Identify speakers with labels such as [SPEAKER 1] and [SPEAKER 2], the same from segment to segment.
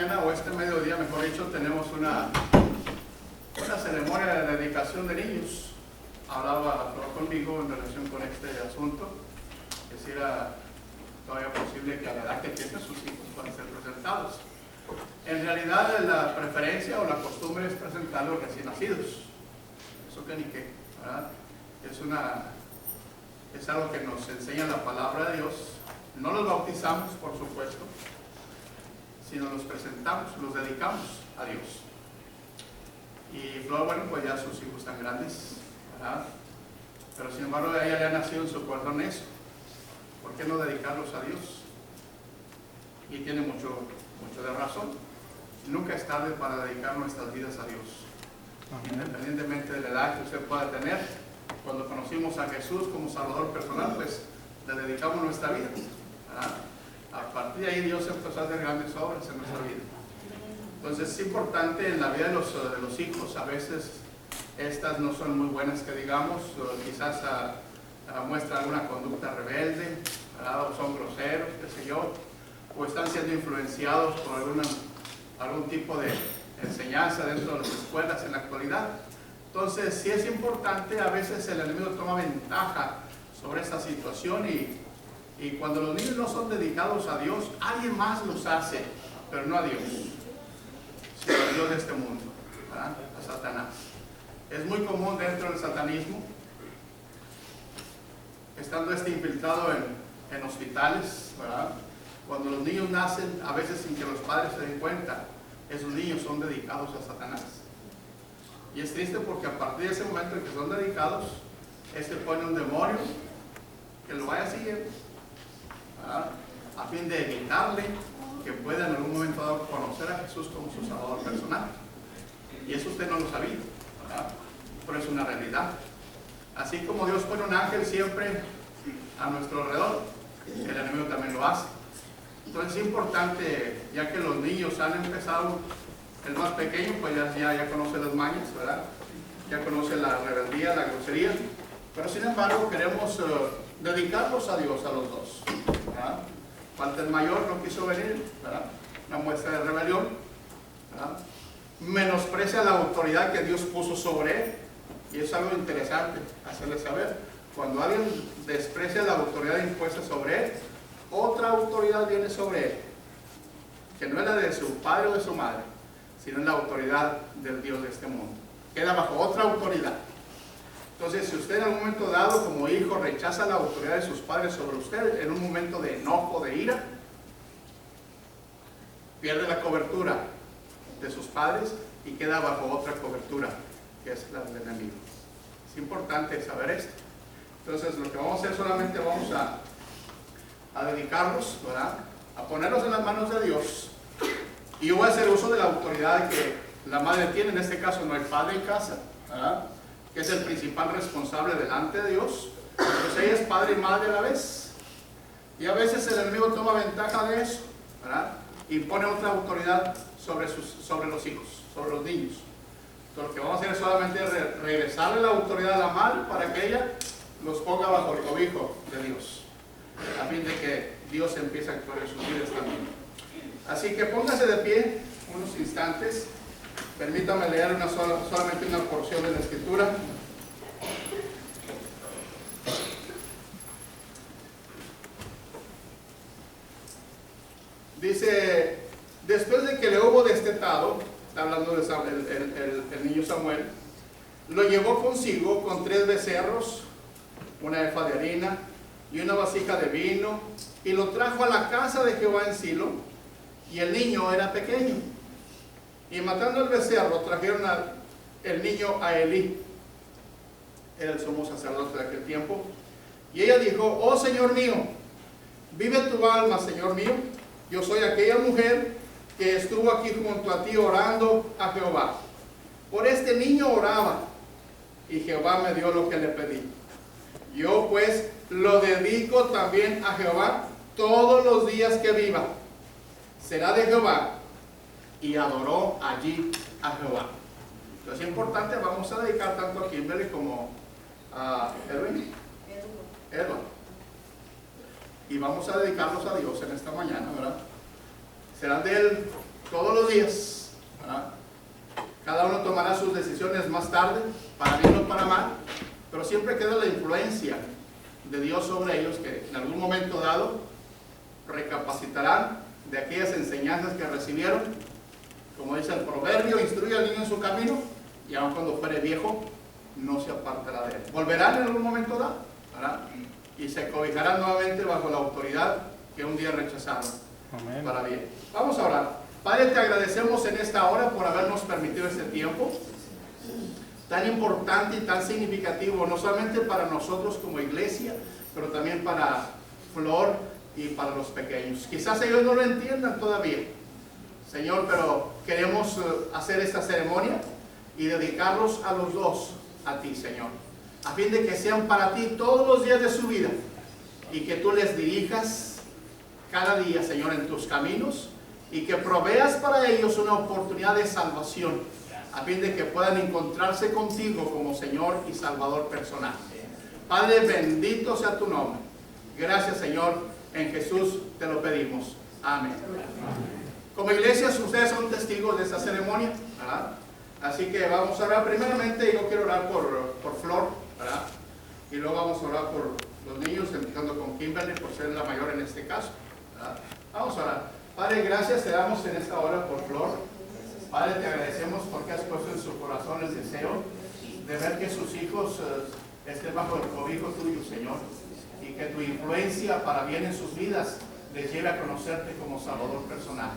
[SPEAKER 1] mañana, o este mediodía, mejor dicho, tenemos una ceremonia de dedicación de niños. Hablaba conmigo en relación con este asunto, que si era todavía posible que a la edad que tienen sus hijos puedan ser presentados. En realidad la preferencia o la costumbre es presentar a los recién nacidos. Eso que ni qué, ¿verdad? Es algo que nos enseña la palabra de Dios. No los bautizamos, por supuesto, sino los presentamos, los dedicamos a Dios. Y luego, bueno, pues ya sus hijos están grandes, ¿verdad? Pero sin embargo a ella le ha nacido en su corazón eso. ¿Por qué no dedicarlos a Dios? Y tiene mucho de razón. Nunca es tarde para dedicar nuestras vidas a Dios. Independientemente de la edad que usted pueda tener, cuando conocimos a Jesús como Salvador personal, pues le dedicamos nuestra vida, ¿verdad? A partir de ahí Dios empezó a hacer grandes obras en nuestra vida. Entonces es importante en la vida de los hijos. A veces estas no son muy buenas que digamos, o quizás muestran alguna conducta rebelde, ¿verdad? O son groseros, qué sé yo, o están siendo influenciados por algún tipo de enseñanza dentro de las escuelas en la actualidad. Entonces sí es importante, a veces el enemigo toma ventaja sobre esta situación y cuando los niños no son dedicados a Dios, alguien más los hace, pero no a Dios, sino a Dios de este mundo, ¿verdad? A Satanás. Es muy común dentro del satanismo, estando infiltrado en hospitales, ¿verdad? Cuando los niños nacen, a veces sin que los padres se den cuenta, esos niños son dedicados a Satanás. Y es triste porque a partir de ese momento en que son dedicados, pone un demonio que lo vaya siguiendo, ¿verdad? A fin de evitarle que pueda en algún momento dado conocer a Jesús como su Salvador personal. Y eso usted no lo sabía, ¿verdad? Pero es una realidad. Así como Dios pone un ángel siempre a nuestro alrededor, el enemigo también lo hace. Entonces es importante, ya que los niños han empezado, el más pequeño pues ya conoce las mañas, ¿verdad? Ya conoce la rebeldía, la grosería, pero sin embargo queremos dedicarlos a Dios a los dos, ¿verdad? Falta el mayor, no quiso venir, ¿verdad? Una muestra de rebelión, ¿verdad? Menosprecia la autoridad que Dios puso sobre él, y es algo interesante hacerle saber. Cuando alguien desprecia la autoridad impuesta sobre él, otra autoridad viene sobre él, que no es la de su padre o de su madre, sino es la autoridad del Dios de este mundo. Queda bajo otra autoridad. Entonces, si usted en algún momento dado como hijo rechaza la autoridad de sus padres sobre usted, en un momento de enojo, de ira, pierde la cobertura de sus padres y queda bajo otra cobertura, que es la del enemigo. Es importante saber esto. Entonces, lo que vamos a hacer solamente vamos a dedicarnos, ¿verdad? A ponerlos en las manos de Dios. Y yo voy a hacer uso de la autoridad que la madre tiene. En este caso no hay padre en casa, ¿verdad? Que es el principal responsable delante de Dios. Pues ella es padre y madre a la vez. Y a veces el enemigo toma ventaja de eso, ¿verdad? Y pone otra autoridad sobre los hijos, sobre los niños. Entonces lo que vamos a hacer es solamente regresarle la autoridad a la madre para que ella los ponga bajo el cobijo de Dios, a fin de que Dios empiece a actuar en sus vidas también. Así que póngase de pie unos instantes. Permítame leer solamente una porción de la Escritura. Dice, después de que le hubo destetado, está hablando de el niño Samuel, lo llevó consigo con 3 becerros, una efa de harina y una vasija de vino, y lo trajo a la casa de Jehová en Silo, y el niño era pequeño. Y matando el becerro, trajeron el niño a Elí, era el sumo sacerdote de aquel tiempo, y ella dijo, oh Señor mío, vive tu alma, Señor mío, yo soy aquella mujer que estuvo aquí junto a ti orando a Jehová. Por este niño oraba, y Jehová me dio lo que le pedí. Yo pues lo dedico también a Jehová todos los días que viva. Será de Jehová. Y adoró allí a Jehová. Entonces es importante, vamos a dedicar tanto a Kimberly como a Edwin. Y vamos a dedicarlos a Dios en esta mañana, ¿verdad? Serán de él todos los días, ¿verdad? Cada uno tomará sus decisiones más tarde, para bien o para mal, pero siempre queda la influencia de Dios sobre ellos, que en algún momento dado recapacitarán de aquellas enseñanzas que recibieron. Como dice el proverbio, instruye al niño en su camino, y aun cuando fuere viejo, no se apartará de él. Volverán en algún momento dado, ¿verdad? Y se cobijarán nuevamente bajo la autoridad que un día rechazaron. Amén. Para bien. Vamos a orar. Padre, te agradecemos en esta hora por habernos permitido este tiempo tan importante y tan significativo, no solamente para nosotros como iglesia, pero también para Flor y para los pequeños. Quizás ellos no lo entiendan todavía, Señor, pero queremos hacer esta ceremonia y dedicarlos a los dos a ti, Señor, a fin de que sean para ti todos los días de su vida y que tú les dirijas cada día, Señor, en tus caminos, y que proveas para ellos una oportunidad de salvación, a fin de que puedan encontrarse contigo como Señor y Salvador personal. Padre, bendito sea tu nombre. Gracias, Señor, en Jesús te lo pedimos. Amén. Como iglesia, ustedes son testigos de esta ceremonia, ¿verdad? Así que vamos a orar primeramente. Yo quiero orar por Flor, ¿verdad? Y luego vamos a orar por los niños, empezando con Kimberly, por ser la mayor en este caso, ¿verdad? Vamos a orar. Padre, gracias te damos en esta hora por Flor. Padre, te agradecemos porque has puesto en su corazón el deseo de ver que sus hijos estén bajo el cobijo tuyo, Señor, y que tu influencia para bien en sus vidas les lleve a conocerte como Salvador personal.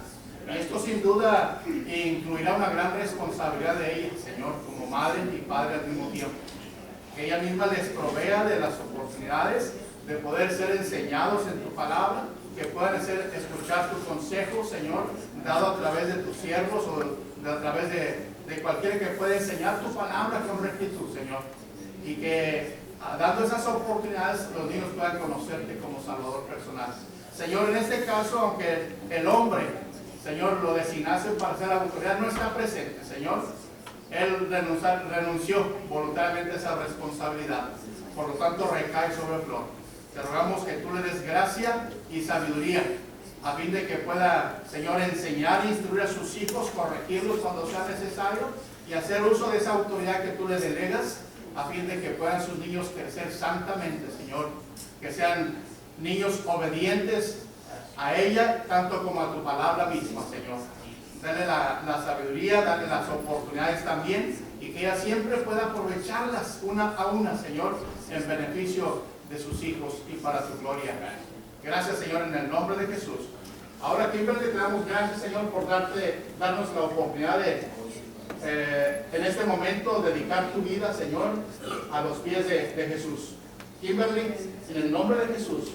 [SPEAKER 1] Y esto sin duda incluirá una gran responsabilidad de ella, Señor, como madre y padre al mismo tiempo. Que ella misma les provea de las oportunidades de poder ser enseñados en tu palabra, que puedan escuchar tus consejos, Señor, dado a través de tus siervos o a través de cualquiera que pueda enseñar tu palabra con rectitud, Señor. Y que dando esas oportunidades los niños puedan conocerte como Salvador personal. Señor, en este caso, aunque el hombre, Señor, lo designase para ser la autoridad, no está presente, Señor. Él renunció voluntariamente a esa responsabilidad. Por lo tanto, recae sobre Flor. Te rogamos que tú le des gracia y sabiduría, a fin de que pueda, Señor, enseñar e instruir a sus hijos, corregirlos cuando sea necesario, y hacer uso de esa autoridad que tú le delegas, a fin de que puedan sus niños crecer santamente, Señor. Que sean niños obedientes a ella, tanto como a tu palabra misma, Señor. Dale la sabiduría, dale las oportunidades también, y que ella siempre pueda aprovecharlas una a una, Señor, en beneficio de sus hijos y para tu gloria. Gracias, Señor, en el nombre de Jesús. Ahora, Kimberly, te damos gracias, Señor, por darnos la oportunidad de, en este momento, dedicar tu vida, Señor, a los pies de Jesús. Kimberly, en el nombre de Jesús,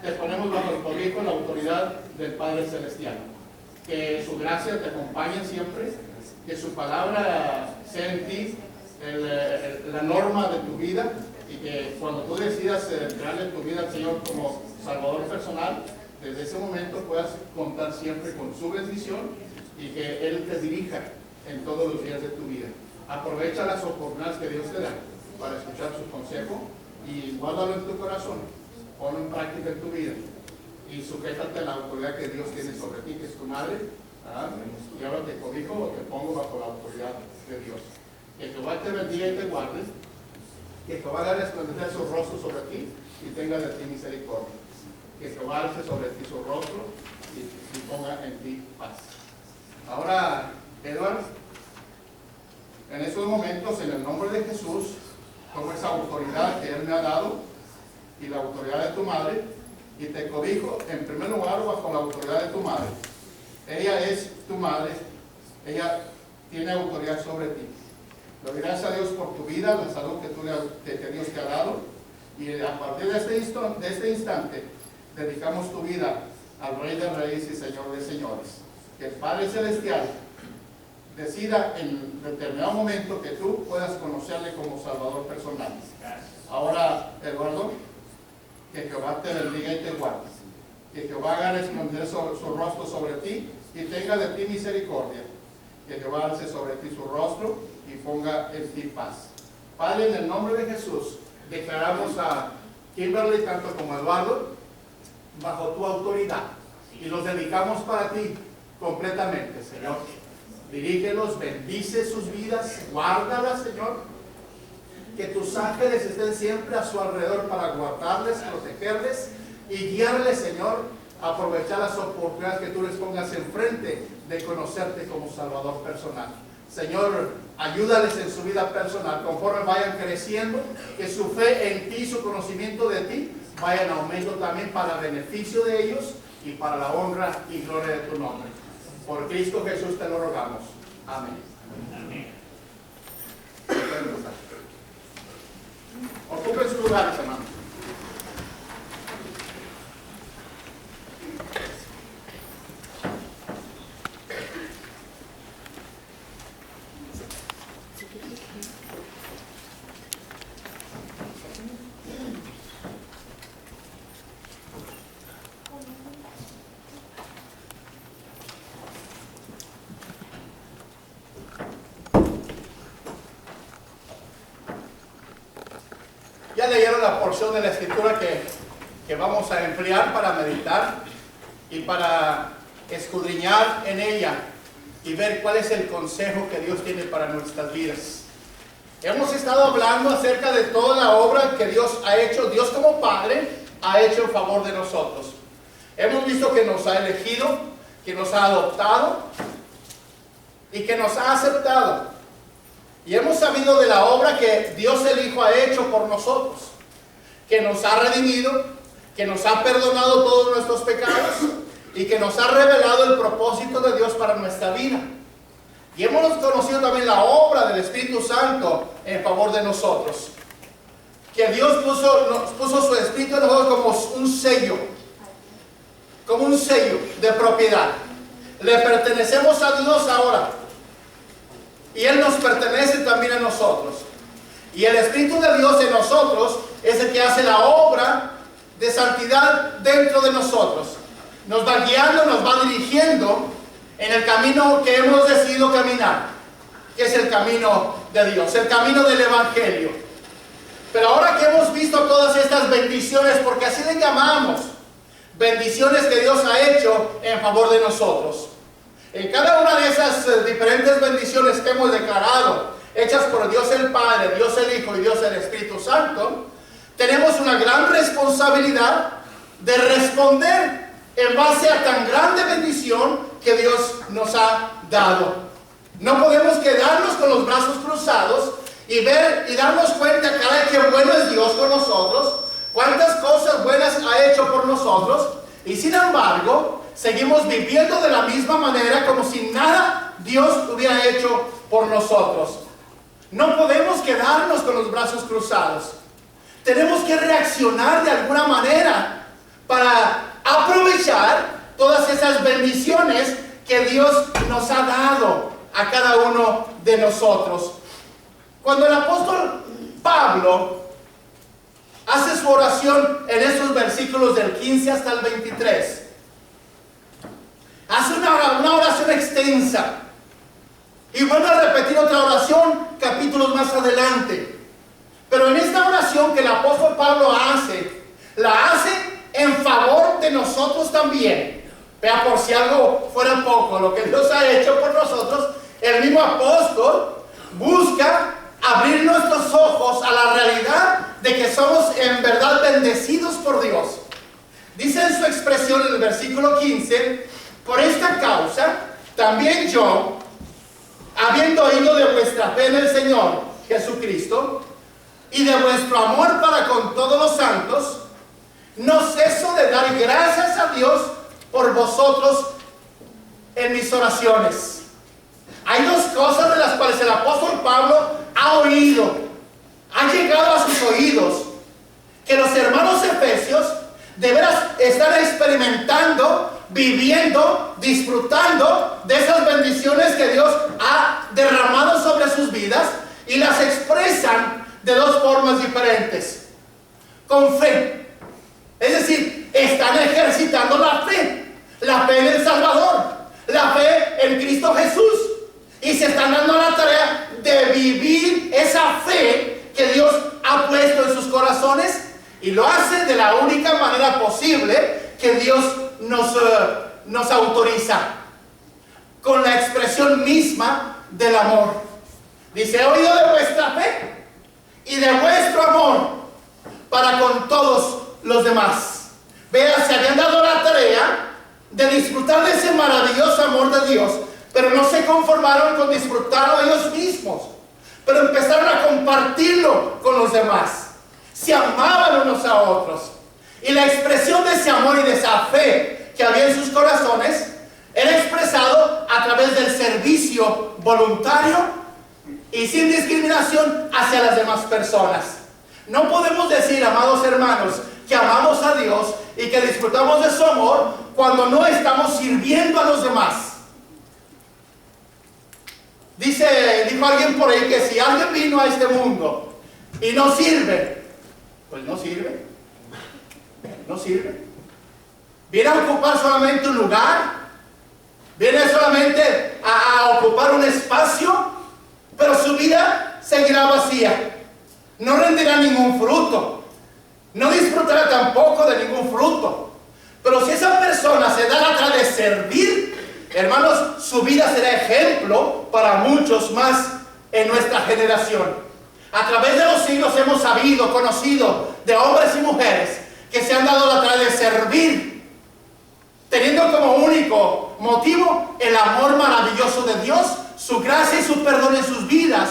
[SPEAKER 1] te ponemos bajo el cobijo la autoridad del Padre Celestial. Que su gracia te acompañe siempre, que su palabra sea en ti la norma de tu vida, y que cuando tú decidas entregarle tu vida al Señor como Salvador personal, desde ese momento puedas contar siempre con su bendición y que Él te dirija en todos los días de tu vida. Aprovecha las oportunidades que Dios te da para escuchar su consejo y guárdalo en tu corazón, ponlo en práctica en tu vida y sujétate a la autoridad que Dios tiene sobre ti, que es tu madre. Y ahora te cobijo o te pongo bajo la autoridad de Dios. Que Jehová te bendiga y te guarde, que Jehová haga resplandecer su rostro sobre ti y tenga de ti misericordia. Que Jehová alce sobre ti su rostro y ponga en ti paz. Ahora, Edward, en estos momentos, en el nombre de Jesús, tomo esa autoridad que Él me ha dado y la autoridad de tu madre, y te cobijo en primer lugar bajo la autoridad de tu madre. Ella es tu madre, ella tiene autoridad sobre ti. Doy gracias a Dios por tu vida, la salud que Dios te ha dado, y a partir de este instante dedicamos tu vida al Rey de Reyes y Señor de Señores. Que el Padre Celestial decida en determinado momento que tú puedas conocerle como Salvador personal. Ahora, Eduardo, que Jehová te bendiga y te guarde. Que Jehová haga resplandecer su rostro sobre ti y tenga de ti misericordia. Que Jehová alce sobre ti su rostro y ponga en ti paz. Padre, en el nombre de Jesús, declaramos a Kimberly, tanto como a Eduardo, bajo tu autoridad, y los dedicamos para ti completamente, Señor. Dirígelos, bendice sus vidas, guárdalas, Señor. Que tus ángeles estén siempre a su alrededor para guardarles, protegerles y guiarles, Señor, a aprovechar las oportunidades que tú les pongas enfrente de conocerte como Salvador personal. Señor, ayúdales en su vida personal, conforme vayan creciendo, que su fe en ti, su conocimiento de ti, vayan en aumento también para beneficio de ellos y para la honra y gloria de tu nombre. Por Cristo Jesús te lo rogamos. Amén. Amén. Ocupen sus lugares, hermanos. Ya leyeron la porción de la escritura que vamos a emplear para meditar y para escudriñar en ella y ver cuál es el consejo que Dios tiene para nuestras vidas. Hemos estado hablando acerca de toda la obra que Dios ha hecho, Dios como Padre ha hecho en favor de nosotros. Hemos visto que nos ha elegido, que nos ha adoptado y que nos ha aceptado. Y hemos sabido de la obra que Dios el Hijo ha hecho por nosotros, que nos ha redimido, que nos ha perdonado todos nuestros pecados y que nos ha revelado el propósito de Dios para nuestra vida. Y hemos conocido también la obra del Espíritu Santo en favor de nosotros, que Dios nos puso su Espíritu en nosotros como un sello de propiedad. Le pertenecemos a Dios ahora. Y Él nos pertenece también a nosotros. Y el Espíritu de Dios en nosotros es el que hace la obra de santidad dentro de nosotros. Nos va guiando, nos va dirigiendo en el camino que hemos decidido caminar, que es el camino de Dios, el camino del Evangelio. Pero ahora que hemos visto todas estas bendiciones, porque así le llamamos, bendiciones que Dios ha hecho en favor de nosotros. En cada una de esas diferentes bendiciones que hemos declarado, hechas por Dios el Padre, Dios el Hijo y Dios el Espíritu Santo, tenemos una gran responsabilidad de responder en base a tan grande bendición que Dios nos ha dado. No podemos quedarnos con los brazos cruzados y ver y darnos cuenta, caray, qué bueno es Dios con nosotros, cuántas cosas buenas ha hecho por nosotros, y sin embargo seguimos viviendo de la misma manera como si nada Dios hubiera hecho por nosotros. No podemos quedarnos con los brazos cruzados. Tenemos que reaccionar de alguna manera para aprovechar todas esas bendiciones que Dios nos ha dado a cada uno de nosotros. Cuando el apóstol Pablo hace su oración en estos versículos del 15 hasta el 23, hace una oración extensa y vuelve a repetir otra oración capítulos más adelante. Pero en esta oración que el apóstol Pablo hace, la hace en favor de nosotros también. Vea, por si algo fuera poco, lo que Dios ha hecho por nosotros, el mismo apóstol busca abrir nuestros ojos a la realidad de que somos en verdad bendecidos por Dios. Dice en su expresión en el versículo 15: por esta causa, también yo, habiendo oído de vuestra fe en el Señor Jesucristo y de vuestro amor para con todos los santos, no ceso de dar gracias a Dios por vosotros en mis oraciones. Hay dos cosas de las cuales el apóstol Pablo ha oído, ha llegado a sus oídos, que los hermanos efesios de veras están experimentando, viviendo, disfrutando de esas bendiciones que Dios ha derramado sobre sus vidas, y las expresan de dos formas diferentes: con fe, es decir, están ejercitando la fe en el Salvador, la fe en Cristo Jesús, y se están dando la tarea de vivir esa fe que Dios ha puesto en sus corazones, y lo hace de la única manera posible que Dios nos autoriza.
[SPEAKER 2] con la expresión misma del amor. Dice, he oído de vuestra fe y de vuestro amor para con todos los demás. Vea, se habían dado la tarea de disfrutar de ese maravilloso amor de Dios, pero no se conformaron con disfrutarlo ellos mismos, pero empezaron a compartirlo con los demás. Se amaban unos a otros, y la expresión de ese amor y de esa fe que había en sus corazones era expresado a través del servicio voluntario y sin discriminación hacia las demás personas. No podemos decir, amados hermanos, que amamos a Dios y que disfrutamos de su amor cuando no sirviendo a los demás. Dijo alguien por ahí que si alguien vino a este mundo y no sirve, pues no sirve. No sirve. Viene a ocupar solamente un lugar, viene solamente a ocupar un espacio, pero su vida seguirá vacía. No rendirá ningún fruto, no disfrutará tampoco de ningún fruto. Pero si esa persona se da la tarea de servir, hermanos, su vida será ejemplo para muchos más en nuestra generación. A través de los siglos hemos sabido, conocido de hombres y mujeres que se han dado la tarea de servir, teniendo como único motivo el amor maravilloso de Dios, su gracia y su perdón en sus vidas,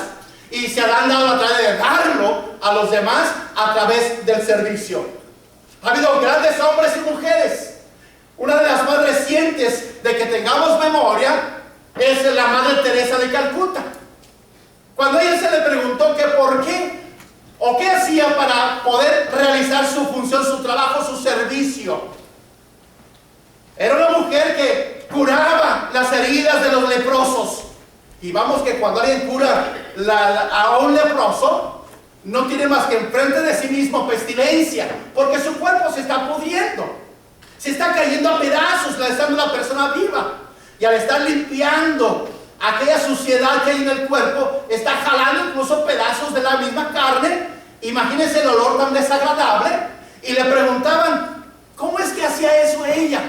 [SPEAKER 2] y se han dado la tarea de darlo a los demás a través del servicio. Ha habido grandes hombres y mujeres. Una de las más recientes de que tengamos memoria es la Madre Teresa de Calcuta. Cuando a ella se le preguntó que por qué o qué hacía para poder realizar su función, su trabajo, su servicio. Era una mujer que curaba las heridas de los leprosos. Y vamos que cuando alguien cura a un leproso, no tiene más que enfrente de sí mismo pestilencia, porque su cuerpo se está pudriendo, se está cayendo a pedazos, estando una persona viva. Y al estar limpiando aquella suciedad que hay en el cuerpo, está jalando incluso pedazos de la misma carne. Imagínense el olor tan desagradable. Y le preguntaban, ¿cómo es que hacía eso ella?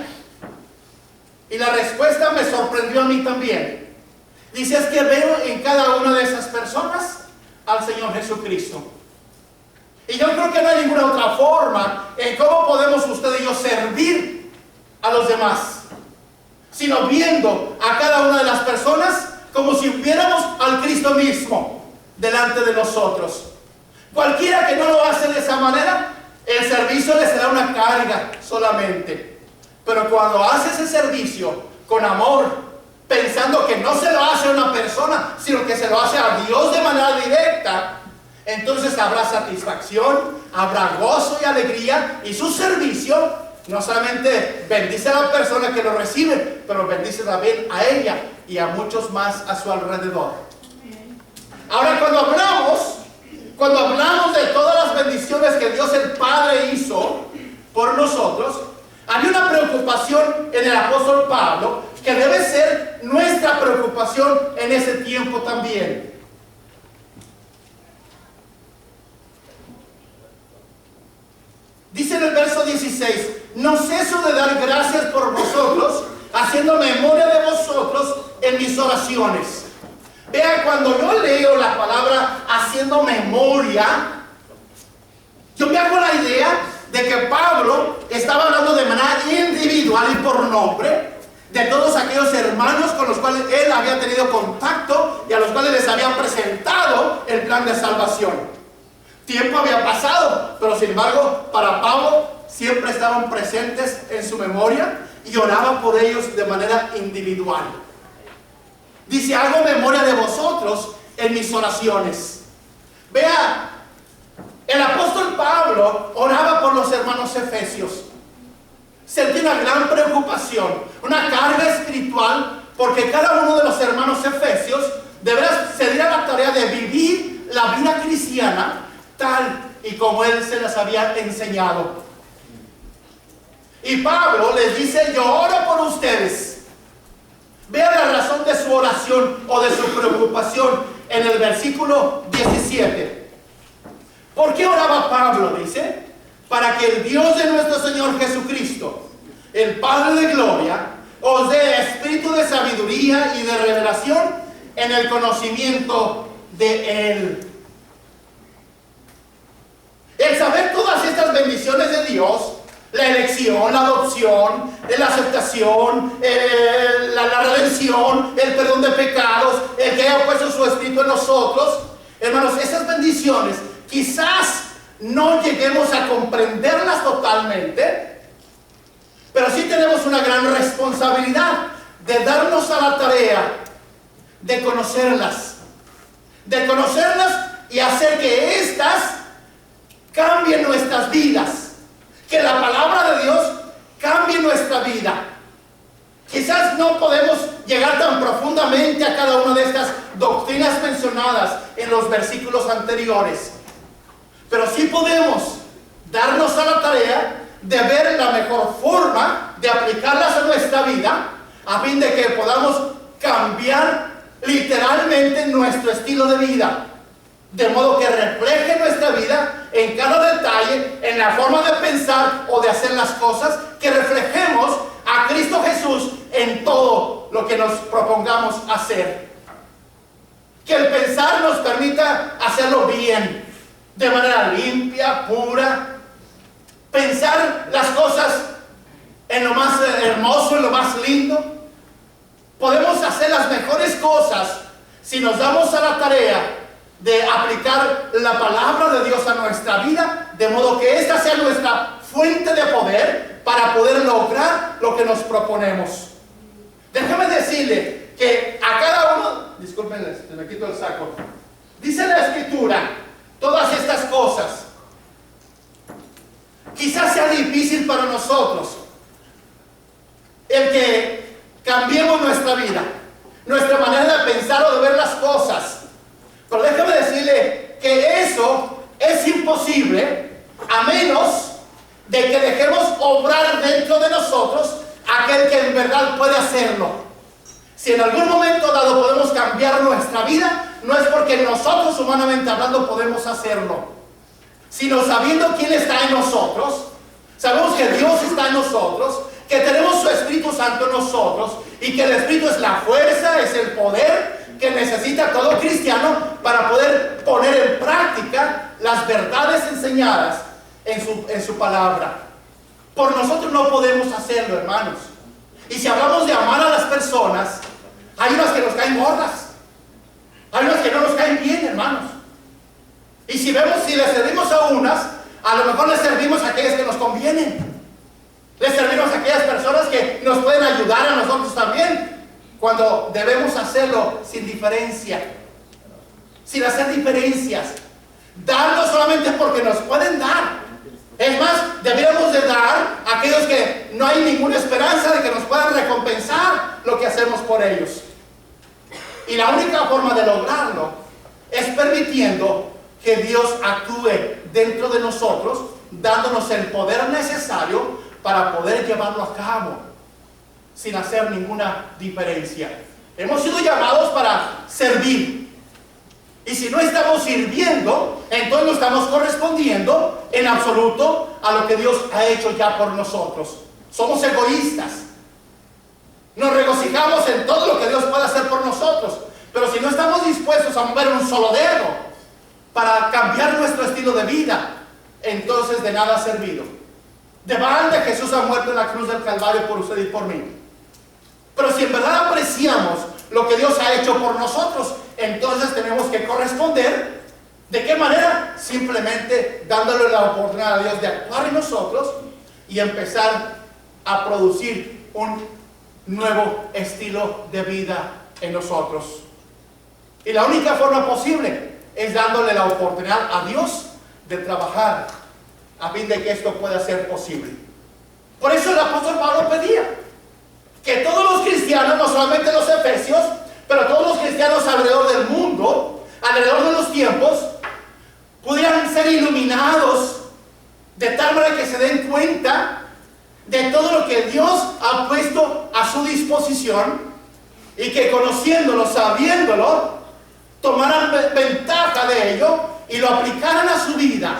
[SPEAKER 2] Y la respuesta me sorprendió a mí también. Dice, es que veo en cada una de esas personas al Señor Jesucristo. Y yo creo que no hay ninguna otra forma en cómo podemos usted y yo servir a los demás, sino viendo a cada una de las personas como si viéramos al Cristo mismo delante de nosotros. Cualquiera que no lo hace de esa manera, el servicio le será una carga solamente. Pero cuando hace ese servicio con amor, pensando que no se lo hace a una persona, sino que se lo hace a Dios de manera directa, entonces habrá satisfacción, habrá gozo y alegría, y su servicio no solamente bendice a la persona que lo recibe, pero bendice también a ella y a muchos más a su alrededor. Ahora, cuando hablamos de todas las bendiciones que Dios el Padre hizo por nosotros, había una preocupación en el apóstol Pablo que debe ser nuestra preocupación en ese tiempo también. Dice en el verso 16, no ceso de dar gracias por vosotros, haciendo memoria de vosotros en mis oraciones. Vea, cuando yo leo la palabra haciendo memoria, yo me hago la idea de que Pablo estaba hablando de manera individual y por nombre de todos aquellos hermanos con los cuales él había tenido contacto y a los cuales les había presentado el plan de salvación. Tiempo había pasado, pero sin embargo para Pablo siempre estaban presentes en su memoria y oraba por ellos de manera individual. Dice, hago memoria de vosotros en mis oraciones. Vea, el apóstol Pablo oraba por los hermanos efesios. Sentía una gran preocupación, una carga espiritual, porque cada uno de los hermanos efesios de veras se diera la tarea de vivir la vida cristiana tal y como él se las había enseñado. Y Pablo les dice, yo oro por ustedes. Vea la razón de su oración o de su preocupación en el versículo 17. ¿Por qué oraba Pablo? Dice, para que el Dios de nuestro Señor Jesucristo, el Padre de gloria, os dé espíritu de sabiduría y de revelación en el conocimiento de Él. El saber todas estas bendiciones de Dios, la elección, la adopción, la aceptación, la redención, el perdón de pecados, el que haya puesto su espíritu en nosotros, hermanos, esas bendiciones quizás no lleguemos a comprenderlas totalmente, pero sí tenemos una gran responsabilidad de darnos a la tarea de conocerlas y hacer que éstas cambien nuestras vidas, que la palabra de Dios cambie nuestra vida. Quizás no podemos llegar tan profundamente a cada una de estas doctrinas mencionadas en los versículos anteriores, pero sí podemos darnos a la tarea de ver la mejor forma de aplicarlas a nuestra vida, a fin de que podamos cambiar literalmente nuestro estilo de vida, de modo que refleje nuestra vida en cada detalle, en la forma de pensar o de hacer las cosas, que reflejemos a Cristo Jesús en todo lo que nos propongamos hacer. Que el pensar nos permita hacerlo bien, de manera limpia, pura. Pensar las cosas en lo más hermoso, en lo más lindo. Podemos hacer las mejores cosas si nos damos a la tarea de aplicar la palabra de Dios a nuestra vida, de modo que esta sea nuestra fuente de poder para poder lograr lo que nos proponemos. Déjame decirle que a cada uno, discúlpenles, me quito el saco, dice la Escritura todas estas cosas. Quizás sea difícil para nosotros el que cambiemos nuestra vida, nuestra manera de pensar o de ver las cosas. Pero déjame decirle que eso es imposible a menos de que dejemos obrar dentro de nosotros aquel que en verdad puede hacerlo. Si en algún momento dado podemos cambiar nuestra vida, no es porque nosotros humanamente hablando podemos hacerlo, sino sabiendo quién está en nosotros. Sabemos que Dios está en nosotros, que tenemos su Espíritu Santo en nosotros y que el Espíritu es la fuerza, es el poder que necesita todo cristiano para poder poner en práctica las verdades enseñadas en su palabra. Por nosotros no podemos hacerlo, hermanos. Y si hablamos de amar a las personas, hay unas que nos caen gordas, hay unas que no nos caen bien, hermanos. Y si les servimos a unas, a lo mejor les servimos a aquellas que nos convienen. Les servimos a aquellas personas que nos pueden ayudar a nosotros también, cuando debemos hacerlo sin diferencia, sin hacer diferencias, darlo solamente porque nos pueden dar. Es más, deberíamos de dar a aquellos que no hay ninguna esperanza de que nos puedan recompensar lo que hacemos por ellos. Y la única forma de lograrlo es permitiendo que Dios actúe dentro de nosotros, dándonos el poder necesario para poder llevarlo a cabo, sin hacer ninguna diferencia. Hemos sido llamados para servir. Y si no estamos sirviendo, entonces no estamos correspondiendo en absoluto a lo que Dios ha hecho ya por nosotros. Somos egoístas. Nos regocijamos en todo lo que Dios puede hacer por nosotros. Pero si no estamos dispuestos a mover un solo dedo para cambiar nuestro estilo de vida, entonces de nada ha servido. De balde Jesús ha muerto en la cruz del Calvario por usted y por mí. Pero si en verdad apreciamos lo que Dios ha hecho por nosotros, entonces tenemos que corresponder. ¿De qué manera? Simplemente dándole la oportunidad a Dios de actuar en nosotros y empezar a producir un nuevo estilo de vida en nosotros. Y la única forma posible es dándole la oportunidad a Dios de trabajar a fin de que esto pueda ser posible. Por eso el apóstol Pablo pedía que todos los cristianos, no solamente los efesios, pero todos los cristianos alrededor del mundo, alrededor de los tiempos, pudieran ser iluminados de tal manera que se den cuenta de todo lo que Dios ha puesto a su disposición y que conociéndolo, sabiéndolo, tomaran ventaja de ello y lo aplicaran a su vida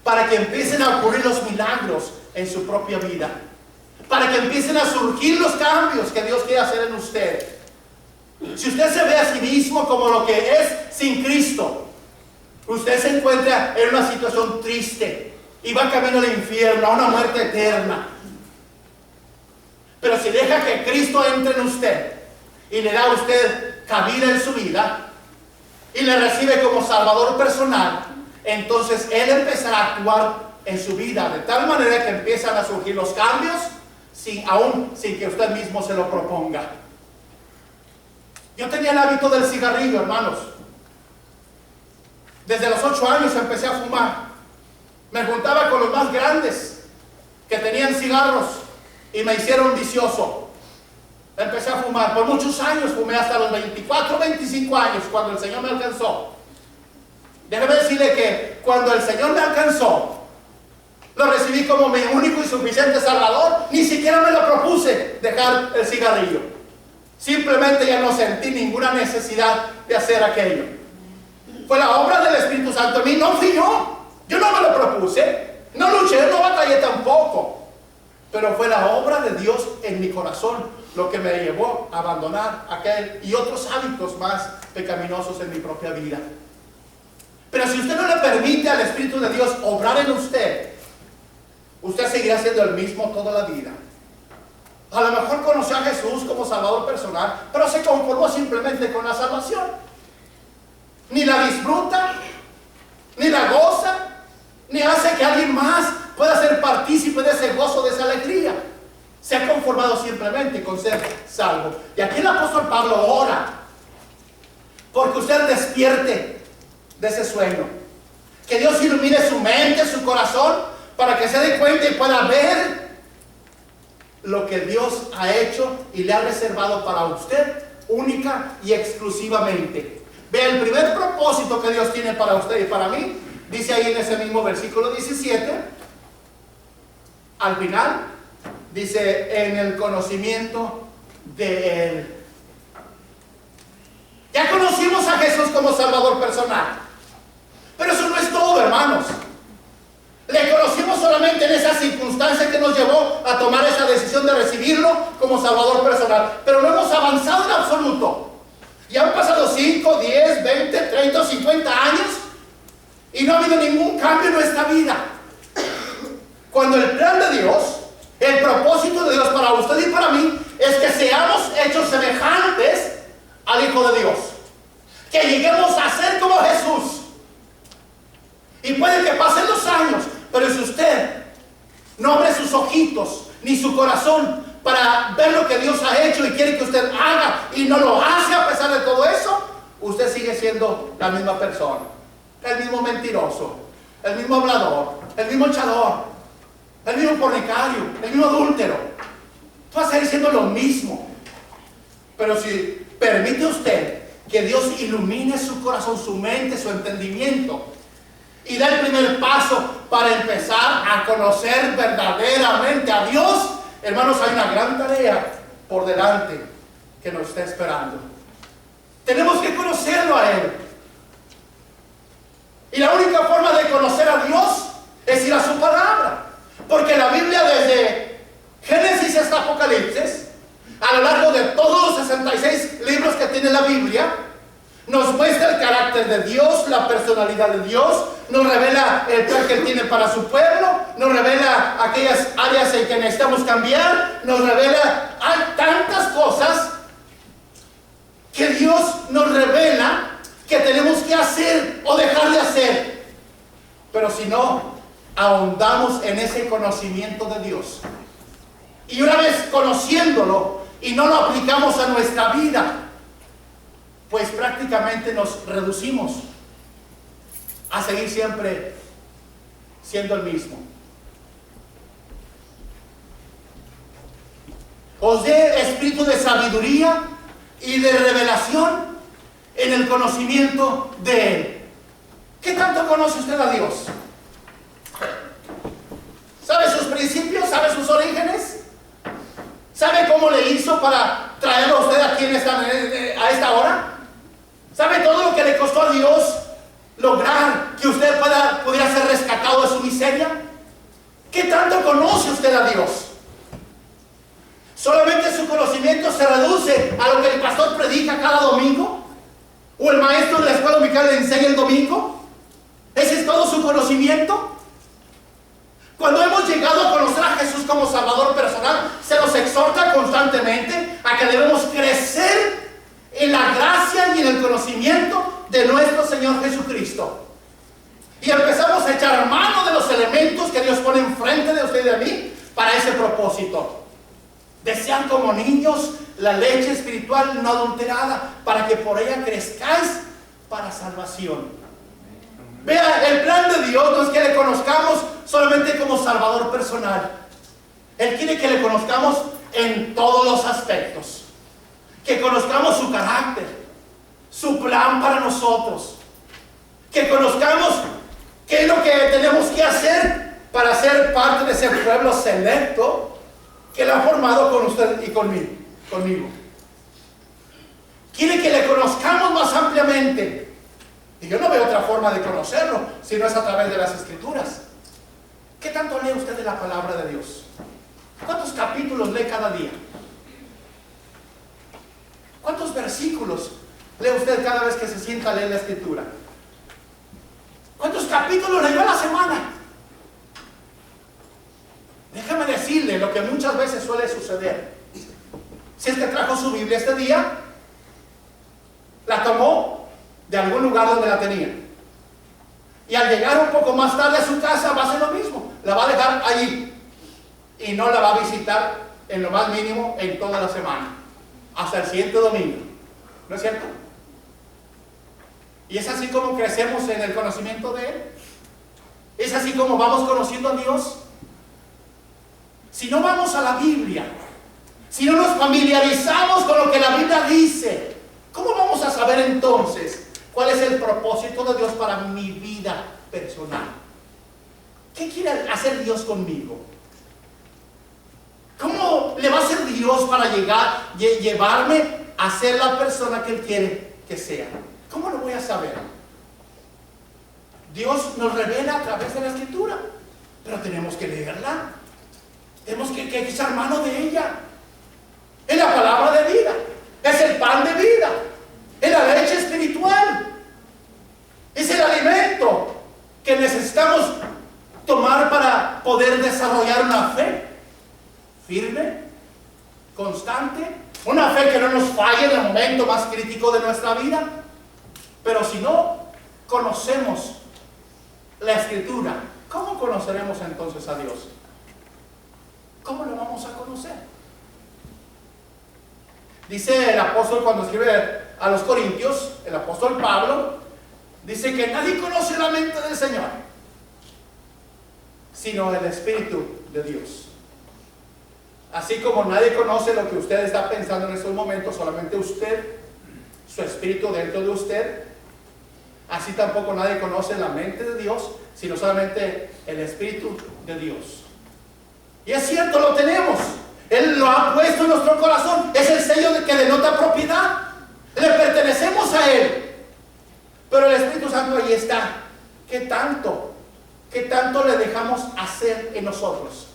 [SPEAKER 2] para que empiecen a ocurrir los milagros en su propia vida. para que empiecen a surgir los cambios que Dios quiere hacer en usted. Si usted se ve a sí mismo como lo que es sin Cristo, usted se encuentra en una situación triste y va camino al infierno, a una muerte eterna. Pero si deja que Cristo entre en usted y le da a usted cabida en su vida y le recibe como Salvador personal, entonces Él empezará a actuar en su vida de tal manera que empiezan a surgir los cambios aún sin que usted mismo se lo proponga. Yo tenía el hábito del cigarrillo, hermanos. Desde los 8 años empecé a fumar. Me juntaba con los más grandes que tenían cigarros y me hicieron vicioso. Empecé a fumar. Por muchos años fumé hasta los 24, 25 años cuando el Señor me alcanzó. Déjeme decirle que cuando el Señor me alcanzó, lo recibí como mi único y suficiente Salvador. Ni siquiera me lo propuse dejar el cigarrillo. Simplemente ya no sentí ninguna necesidad de hacer aquello. Fue la obra del Espíritu Santo en mí, no fui yo. Yo no me lo propuse, no luché, no batallé tampoco. Pero fue la obra de Dios en mi corazón lo que me llevó a abandonar aquel y otros hábitos más pecaminosos en mi propia vida. Pero si usted no le permite al Espíritu de Dios obrar en usted, usted seguirá siendo el mismo toda la vida. A lo mejor conoció a Jesús como Salvador personal, pero se conformó simplemente con la salvación. Ni la disfruta, ni la goza, ni hace que alguien más pueda ser partícipe de ese gozo, de esa alegría. Se ha conformado simplemente con ser salvo. Y aquí el apóstol Pablo ora porque usted despierte de ese sueño. Que Dios ilumine su mente, su corazón, para que se dé cuenta y pueda ver lo que Dios ha hecho y le ha reservado para usted única y exclusivamente. Vea el primer propósito que Dios tiene para usted y para mí. Dice ahí en ese mismo versículo 17, al final, dice, en el conocimiento de Él. Ya conocimos a Jesús como Salvador personal, pero eso no es todo, hermanos. Le conocimos solamente en esa circunstancia que nos llevó a tomar esa decisión de recibirlo como Salvador personal, pero no hemos avanzado en absoluto. Ya han pasado 5, 10, 20, 30 o 50 años y no ha habido ningún cambio en nuestra vida. Cuando el plan de Dios, el propósito de Dios para usted y para mí, es que seamos hechos semejantes al Hijo de Dios. Que lleguemos a ser como Jesús. Y puede que pasen los años, pero si usted no abre sus ojitos ni su corazón para ver lo que Dios ha hecho y quiere que usted haga y no lo hace a pesar de todo eso, usted sigue siendo la misma persona, el mismo mentiroso, el mismo hablador, el mismo echador, el mismo fornicario, el mismo adúltero. Tú vas a seguir siendo lo mismo. Pero si permite usted que Dios ilumine su corazón, su mente, su entendimiento, y da el primer paso para empezar a conocer verdaderamente a Dios, hermanos, hay una gran tarea por delante que nos está esperando. Tenemos que conocerlo a Él. Y la única forma de conocer a Dios es ir a su palabra. Porque la Biblia, desde Génesis hasta Apocalipsis, a lo largo de todos los 66 libros que tiene la Biblia, nos muestra el carácter de Dios, la personalidad de Dios, nos revela el plan que Él tiene para su pueblo, nos revela aquellas áreas en que necesitamos cambiar, nos revela, hay tantas cosas que Dios nos revela que tenemos que hacer o dejar de hacer. Pero si no ahondamos en ese conocimiento de Dios, y una vez conociéndolo y no lo aplicamos a nuestra vida, pues prácticamente nos reducimos a seguir siempre siendo el mismo. Os dé espíritu de sabiduría y de revelación en el conocimiento de Él. ¿Qué tanto conoce usted a Dios? ¿Sabe sus principios? ¿Sabe sus orígenes? ¿Sabe cómo le hizo para traerlo a usted aquí a esta hora? ¿Sabe todo lo que le costó a Dios lograr que usted pudiera ser rescatado de su miseria? ¿Qué tanto conoce usted a Dios? ¿Solamente su conocimiento se reduce a lo que el pastor predica cada domingo? ¿O el maestro de la escuela dominical le enseña el domingo? ¿Ese es todo su conocimiento? Cuando hemos llegado a conocer a Jesús como Salvador personal, se nos exhorta constantemente a que debemos crecer en la gracia y en el conocimiento de nuestro Señor Jesucristo. Y empezamos a echar mano de los elementos que Dios pone enfrente de usted y de mí para ese propósito. Desean como niños la leche espiritual no adulterada, para que por ella crezcáis para salvación. Vea, el plan de Dios no es que le conozcamos solamente como Salvador personal. Él quiere que le conozcamos en todos los aspectos. Que conozcamos su carácter, su plan para nosotros. Que conozcamos qué es lo que tenemos que hacer para ser parte de ese pueblo selecto que Él ha formado con usted y conmigo. Quiere que le conozcamos más ampliamente. Y yo no veo otra forma de conocerlo si no es a través de las Escrituras. ¿Qué tanto lee usted de la palabra de Dios? ¿Cuántos capítulos lee cada día? ¿Cuántos versículos lee usted cada vez que se sienta a leer la Escritura? ¿Cuántos capítulos leyó a la semana? Déjame decirle lo que muchas veces suele suceder. Si es que trajo su Biblia este día, la tomó de algún lugar donde la tenía. Y al llegar un poco más tarde a su casa va a hacer lo mismo. La va a dejar allí. Y no la va a visitar en lo más mínimo en toda la semana. Hasta el siguiente domingo. ¿No es cierto? Y es así como crecemos en el conocimiento de Él. Es así como vamos conociendo a Dios. Si no vamos a la Biblia, si no nos familiarizamos con lo que la Biblia dice, ¿cómo vamos a saber entonces cuál es el propósito de Dios para mi vida personal? ¿Qué quiere hacer Dios conmigo? ¿Cómo le va a hacer Dios para llevarme a ser la persona que Él quiere que sea? ¿Cómo lo voy a saber? Dios nos revela a través de la Escritura, pero tenemos que leerla. Tenemos que echar mano de ella. Es la palabra de vida. Es el pan de vida. Es la leche espiritual. Es el alimento que necesitamos tomar para poder desarrollar una fe firme, constante. Una fe que no nos falle en el momento más crítico de nuestra vida. Pero si no conocemos la Escritura, ¿cómo conoceremos entonces a Dios? ¿Cómo lo vamos a conocer? Dice el apóstol cuando escribe a los Corintios, el apóstol Pablo, dice que nadie conoce la mente del Señor, sino el Espíritu de Dios. Así como nadie conoce lo que usted está pensando en estos momentos, solamente usted, su espíritu dentro de usted, así tampoco nadie conoce la mente de Dios, sino solamente el Espíritu de Dios. Y es cierto, lo tenemos. Él lo ha puesto en nuestro corazón. Es el sello que denota propiedad. Le pertenecemos a Él. Pero el Espíritu Santo ahí está. ¿Qué tanto le dejamos hacer en nosotros?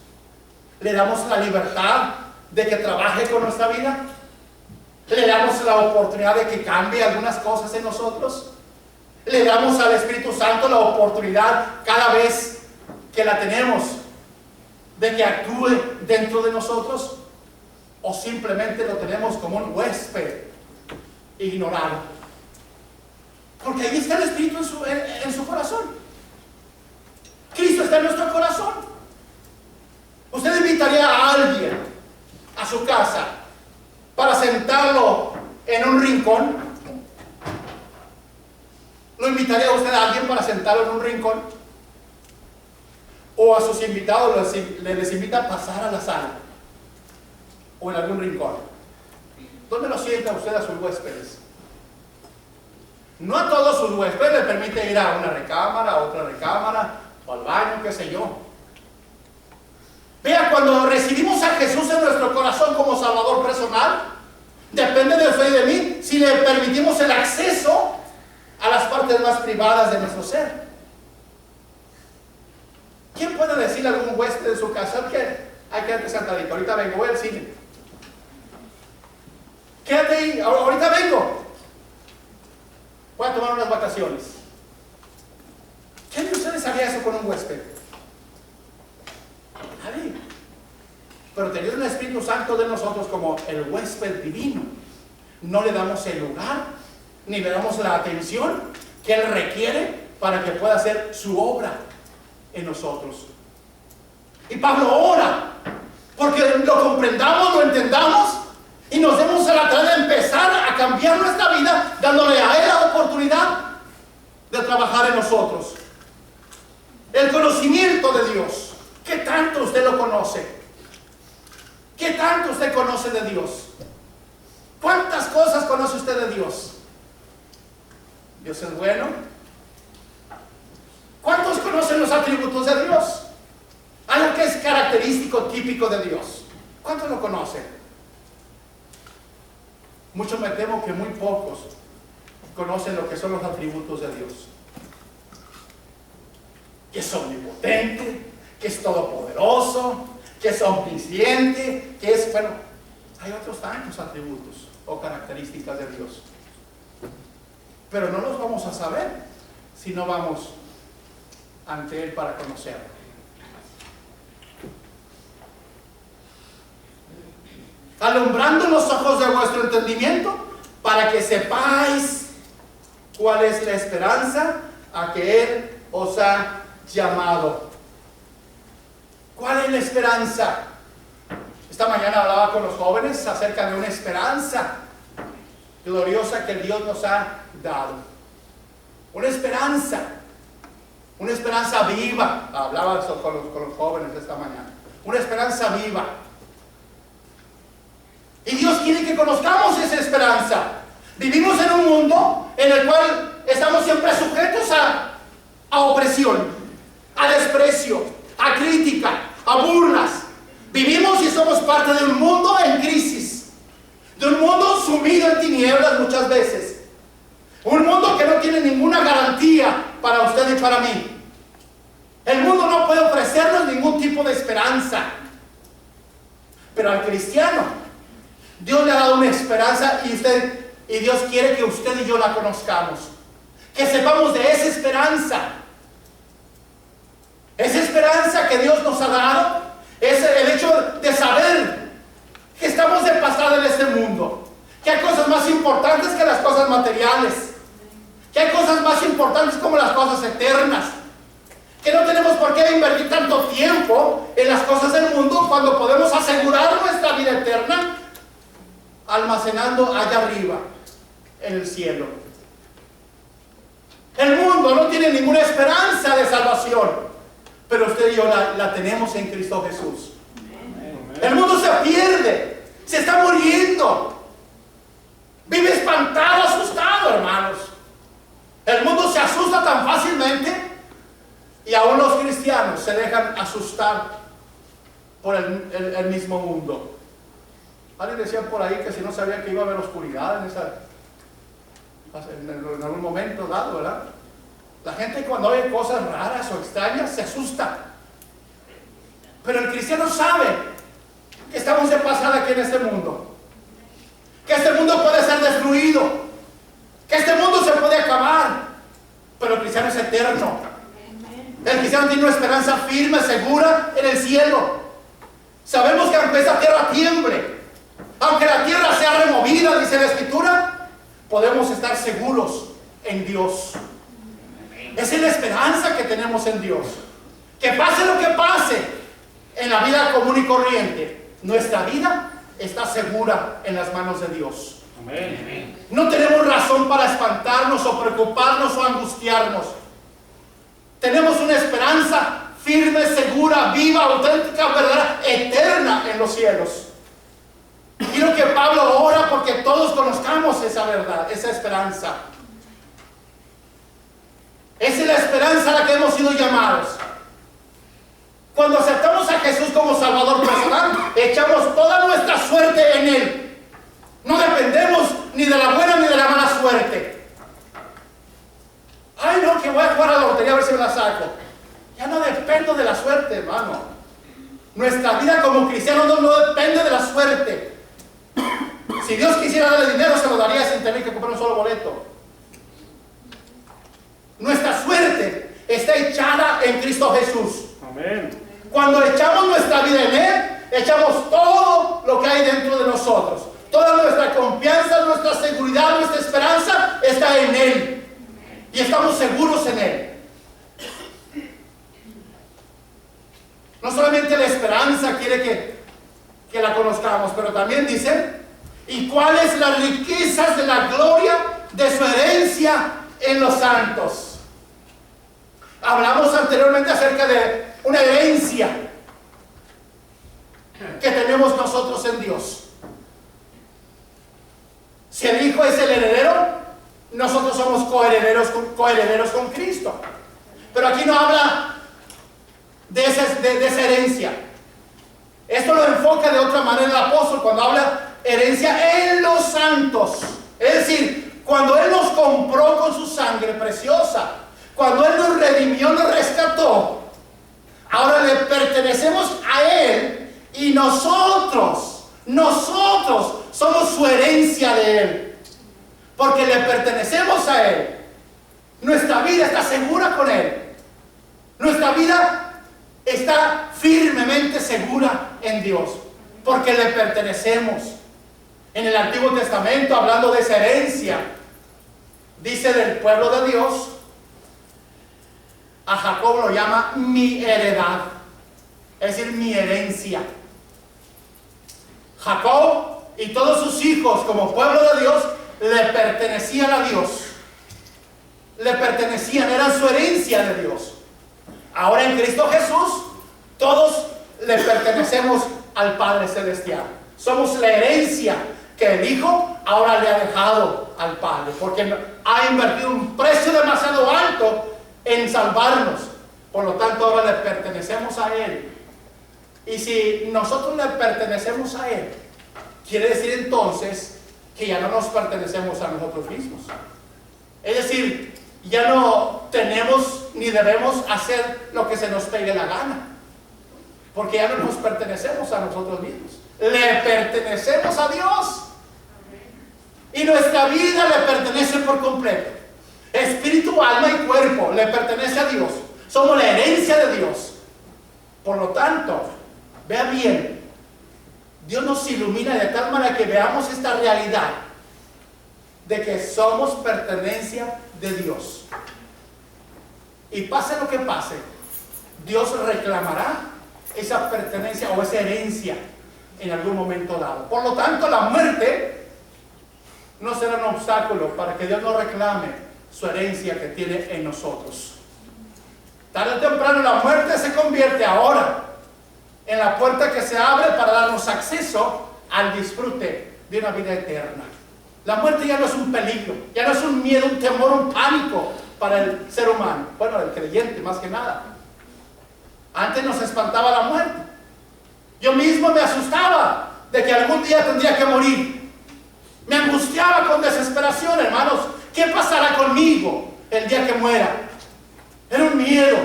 [SPEAKER 2] ¿Le damos la libertad de que trabaje con nuestra vida? ¿Le damos la oportunidad de que cambie algunas cosas en nosotros? ¿Le damos al Espíritu Santo la oportunidad cada vez que la tenemos de que actúe dentro de nosotros? ¿O simplemente lo tenemos como un huésped ignorado? Porque ahí está el Espíritu en su corazón. Cristo está en nuestro corazón. Usted invitaría a alguien a su casa para sentarlo en un rincón. ¿Lo invitaría usted a alguien para sentarlo en un rincón? O a sus invitados les invita a pasar a la sala o en algún rincón. ¿Dónde lo sienta usted a sus huéspedes? No a todos sus huéspedes le permite ir a una recámara, a otra recámara, o al baño, qué sé yo. Vea, cuando recibimos a Jesús en nuestro corazón como Salvador personal, depende de usted y de mí si le permitimos el acceso a las partes más privadas de nuestro ser. ¿Quién puede decirle a algún huésped de su casa que hay que antes sentadito? Ahorita vengo, voy al cine. quédate ahí, ahorita vengo. Voy a tomar unas vacaciones. ¿Quién de ustedes haría eso con un huésped? Nadie. Pero teniendo el Espíritu Santo de nosotros como el huésped divino, no le damos el lugar, ni le damos la atención que Él requiere para que pueda hacer su obra en nosotros. Y Pablo ora porque lo comprendamos, lo entendamos y nos demos a la tarea de empezar a cambiar nuestra vida, dándole a Él la oportunidad de trabajar en nosotros. El conocimiento de Dios. ¿Qué tanto usted lo conoce? ¿Qué tanto usted conoce de Dios? ¿Cuántas cosas conoce usted de Dios? ¿Dios es bueno? ¿Cuántos conocen los atributos de Dios? Algo que es característico, típico de Dios. ¿Cuántos lo conocen? Mucho me temo que muy pocos conocen lo que son los atributos de Dios. Que es omnipotente, que es todopoderoso, que es omnisciente, que es, bueno, hay otros tantos atributos o características de Dios. Pero no los vamos a saber si no vamos ante Él para conocerlo. Alumbrando los ojos de vuestro entendimiento para que sepáis cuál es la esperanza a que Él os ha llamado. ¿Cuál es la esperanza? Esta mañana hablaba con los jóvenes acerca de una esperanza gloriosa que Dios nos ha dado. Una esperanza viva. Hablaba con los jóvenes esta mañana. Una esperanza viva. Y Dios quiere que conozcamos esa esperanza. Vivimos en un mundo en el cual estamos siempre sujetos a opresión, a desprecio, a crítica, a burlas. Vivimos y somos parte de un mundo en crisis, de un mundo sumido en tinieblas muchas veces, un mundo que no tiene ninguna garantía para usted y para mí. El mundo no puede ofrecernos ningún tipo de esperanza, pero al cristiano Dios le ha dado una esperanza y Dios quiere que usted y yo la conozcamos, que sepamos de esa esperanza. Esa esperanza que Dios nos ha dado es el hecho de saber que estamos de pasada en este mundo, que hay cosas más importantes que las cosas materiales, que hay cosas más importantes como las cosas eternas, que no tenemos por qué invertir tanto tiempo en las cosas del mundo cuando podemos asegurar nuestra vida eterna almacenando allá arriba en el cielo. El mundo no tiene ninguna esperanza de salvación, pero usted y yo la tenemos en Cristo Jesús. El mundo se pierde, se está muriendo, vive espantado, asustado, hermanos. El mundo se asusta tan fácilmente y aún los cristianos se dejan asustar por el mismo mundo. Alguien decía por ahí que si no sabía que iba a haber oscuridad en algún momento dado, ¿verdad? La gente cuando oye cosas raras o extrañas se asusta. Pero el cristiano sabe que estamos de pasada aquí en este mundo. Que este mundo puede ser destruido. Que este mundo se puede acabar. Pero el cristiano es eterno. El cristiano tiene una esperanza firme, segura en el cielo. Sabemos que aunque esta tierra tiemble, aunque la tierra sea removida, dice la Escritura, podemos estar seguros en Dios. Esa es la esperanza que tenemos en Dios. Que pase lo que pase en la vida común y corriente, nuestra vida está segura en las manos de Dios. Amén. No tenemos razón para espantarnos o preocuparnos o angustiarnos. Tenemos una esperanza firme, segura, viva, auténtica, verdadera, eterna en los cielos. Quiero que Pablo ora porque todos conozcamos esa verdad, esa esperanza. Esa es la esperanza a la que hemos sido llamados. Cuando aceptamos a Jesús como Salvador personal, echamos toda nuestra suerte en Él. No dependemos ni de la buena ni de la mala suerte. Ay, no, que voy a jugar a la lotería a ver si me la saco. Ya no dependo de la suerte, hermano. Nuestra vida como cristianos no depende de la suerte, Si Dios quisiera darle dinero, se lo daría sin tener que comprar un solo boleto. Nuestra suerte está echada en Cristo Jesús.
[SPEAKER 3] Amén.
[SPEAKER 2] Cuando echamos nuestra vida en Él, echamos todo lo que hay dentro de nosotros. Toda nuestra confianza, nuestra seguridad, nuestra esperanza está en Él. Y estamos seguros en Él. No solamente la esperanza quiere que la conozcamos, pero también dice, ¿y cuáles las riquezas de la gloria de su herencia en los santos? Hablamos anteriormente acerca de una herencia que tenemos nosotros en Dios. Si el Hijo es el heredero, nosotros somos coherederos con Cristo. Pero aquí no habla de esa herencia. Esto lo enfoca de otra manera el apóstol cuando habla herencia en los santos. Es decir, cuando Él nos compró con su sangre preciosa, cuando Él nos redimió, nos rescató, ahora le pertenecemos a Él y nosotros somos su herencia de Él. Porque le pertenecemos a Él. Nuestra vida está segura con Él. Nuestra vida está firmemente segura en Dios. Porque le pertenecemos. En el Antiguo Testamento, hablando de esa herencia, dice del pueblo de Dios, a Jacob lo llama mi heredad, es decir, mi herencia. Jacob y todos sus hijos como pueblo de Dios le pertenecían a Dios. Le pertenecían, eran su herencia de Dios. Ahora en Cristo Jesús, todos le pertenecemos al Padre Celestial. Somos la herencia que el Hijo ahora le ha dejado al Padre, porque ha invertido un precio demasiado alto en salvarnos. Por lo tanto, ahora le pertenecemos a Él. Y si nosotros le pertenecemos a Él, quiere decir entonces que ya no nos pertenecemos a nosotros mismos. Es decir, ya no tenemos ni debemos hacer lo que se nos pegue la gana, porque ya no nos pertenecemos a nosotros mismos. Le pertenecemos a Dios. Y nuestra vida le pertenece por completo. Espíritu, alma y cuerpo le pertenece a Dios. Somos la herencia de Dios. Por lo tanto, vea bien, Dios nos ilumina de tal manera que veamos esta realidad de que somos pertenencia de Dios. Y pase lo que pase, Dios reclamará esa pertenencia o esa herencia en algún momento dado. Por lo tanto, la muerte no será un obstáculo para que Dios no reclame su herencia que tiene en nosotros. Tarde o temprano la muerte se convierte ahora en la puerta que se abre para darnos acceso al disfrute de una vida eterna. La muerte ya no es un peligro, ya no es un miedo, un temor, un pánico para el ser humano, bueno, el creyente más que nada. Antes nos espantaba la muerte. Yo mismo me asustaba de que algún día tendría que morir. Me angustiaba con desesperación, hermanos. ¿Qué pasará conmigo el día que muera? Era un miedo.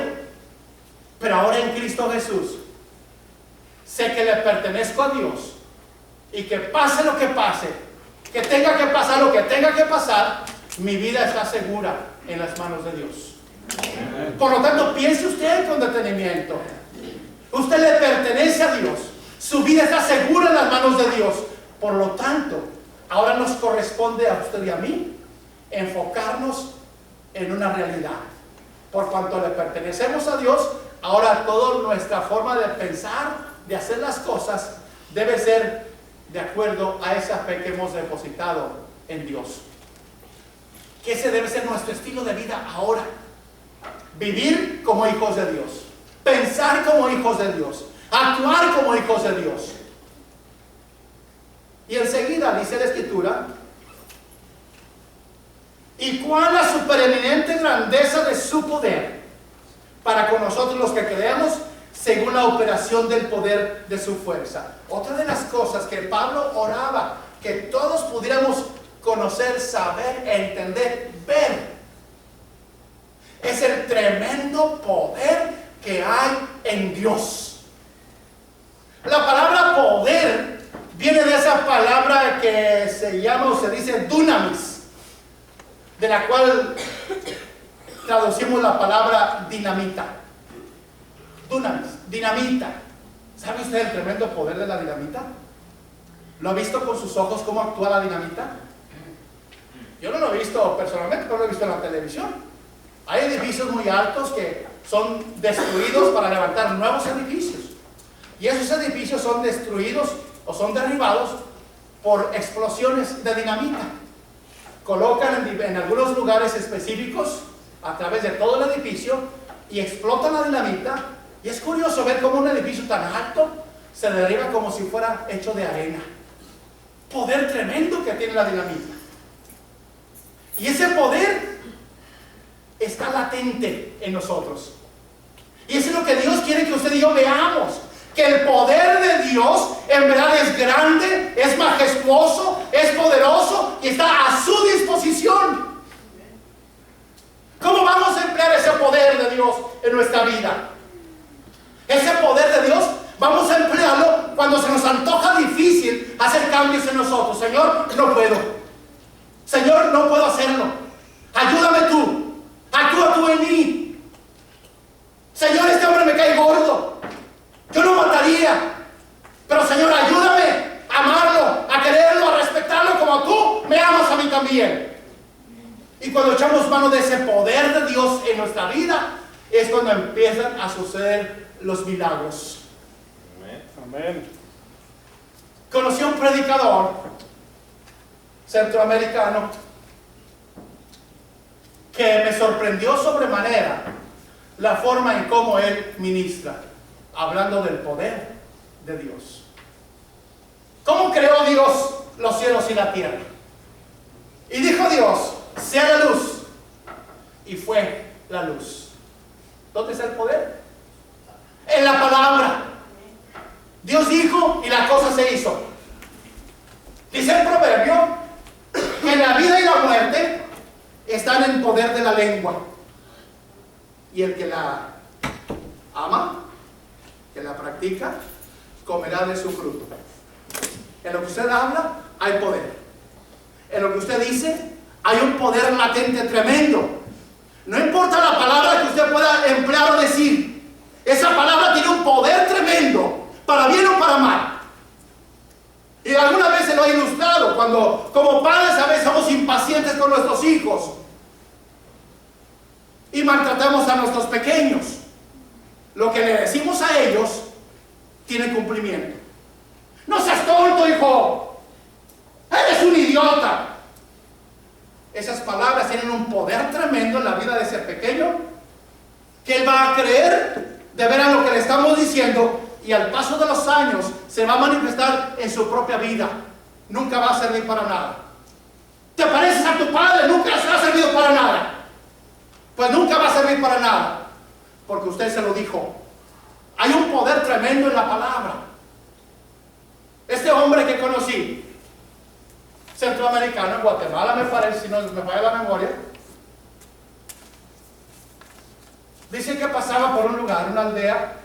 [SPEAKER 2] Pero ahora en Cristo Jesús, sé que le pertenezco a Dios. Y que pase lo que pase, que tenga que pasar lo que tenga que pasar, mi vida está segura en las manos de Dios. Por lo tanto, piense usted con detenimiento. Usted le pertenece a Dios. Su vida está segura en las manos de Dios. Por lo tanto, ahora nos corresponde a usted y a mí enfocarnos en una realidad. Por cuanto le pertenecemos a Dios, ahora toda nuestra forma de pensar, de hacer las cosas, debe ser de acuerdo a esa fe que hemos depositado en Dios. Que ese debe ser nuestro estilo de vida ahora. Vivir como hijos de Dios, pensar como hijos de Dios, actuar como hijos de Dios. Y enseguida dice la Escritura, y cuán la supereminente grandeza de su poder para con nosotros los que creemos según la operación del poder de su fuerza. Otra de las cosas que Pablo oraba, que todos pudiéramos conocer, saber, entender, ver, es el tremendo poder que hay en Dios. La palabra poder viene de esa palabra que se llama o se dice dunamis, de la cual traducimos la palabra dinamita. Dunamis, dinamita. ¿Sabe usted el tremendo poder de la dinamita? ¿Lo ha visto con sus ojos cómo actúa la dinamita? Yo no lo he visto personalmente, pero lo he visto en la televisión. Hay edificios muy altos que son destruidos para levantar nuevos edificios. Y esos edificios son destruidos o son derribados por explosiones de dinamita. Colocan en algunos lugares específicos a través de todo el edificio y explotan la dinamita. Y es curioso ver cómo un edificio tan alto se derriba como si fuera hecho de arena. Poder tremendo que tiene la dinamita. Y ese poder está latente en nosotros. Y eso es lo que Dios quiere que usted y yo veamos. Que el poder de Dios en verdad es grande, es majestuoso, es poderoso y está a su disposición. ¿Cómo vamos a emplear ese poder de Dios en nuestra vida? Ese poder de Dios vamos a emplearlo cuando se nos antoja difícil hacer cambios en nosotros. Señor, no puedo. Señor, no puedo hacerlo. Ayúdame tú. Actúa tú en mí. Señor, este hombre me cae gordo. Yo lo mataría. Pero Señor, ayúdame a amarlo, a quererlo, a respetarlo como tú me amas a mí también. Y cuando echamos mano de ese poder de Dios en nuestra vida, es cuando empiezan a suceder los milagros. Amén. Conocí a un predicador centroamericano que me sorprendió sobremanera la forma en cómo él ministra, hablando del poder de Dios. ¿Cómo creó Dios los cielos y la tierra? Y dijo Dios, sea la luz, y fue la luz. ¿Dónde está el poder? En la palabra. Dios dijo y la cosa se hizo. Dice el proverbio que la vida y la muerte están en poder de la lengua. Y el que la ama, que la practica, comerá de su fruto. En lo que usted habla, hay poder. En lo que usted dice, hay un poder latente tremendo. No importa la palabra que usted pueda emplear o decir, esa palabra tiene un poder tremendo, para bien o para mal. Y alguna vez se lo he ilustrado, cuando como padres a veces somos impacientes con nuestros hijos y maltratamos a nuestros pequeños. Lo que le decimos a ellos tiene cumplimiento. No seas tonto, hijo. Eres un idiota. Esas palabras tienen un poder tremendo en la vida de ese pequeño, que él va a creer de ver a lo que le estamos diciendo, y al paso de los años se va a manifestar en su propia vida. Nunca va a servir para nada. Te pareces a tu padre, nunca se ha servido para nada. Pues nunca va a servir para nada, porque usted se lo dijo. Hay un poder tremendo en la palabra. Este hombre que conocí, centroamericano, en Guatemala me parece, si no me falla la memoria, dice que pasaba por un lugar, una aldea,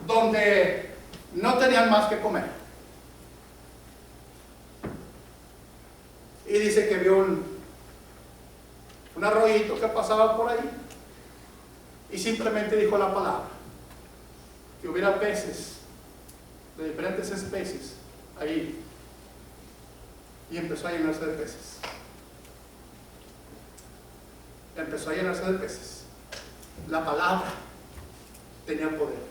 [SPEAKER 2] donde no tenían más que comer. Y dice que vio un arroyito que pasaba por ahí, y simplemente dijo la palabra, que hubiera peces de diferentes especies ahí, y empezó a llenarse de peces. Empezó a llenarse de peces. La palabra tenía poder.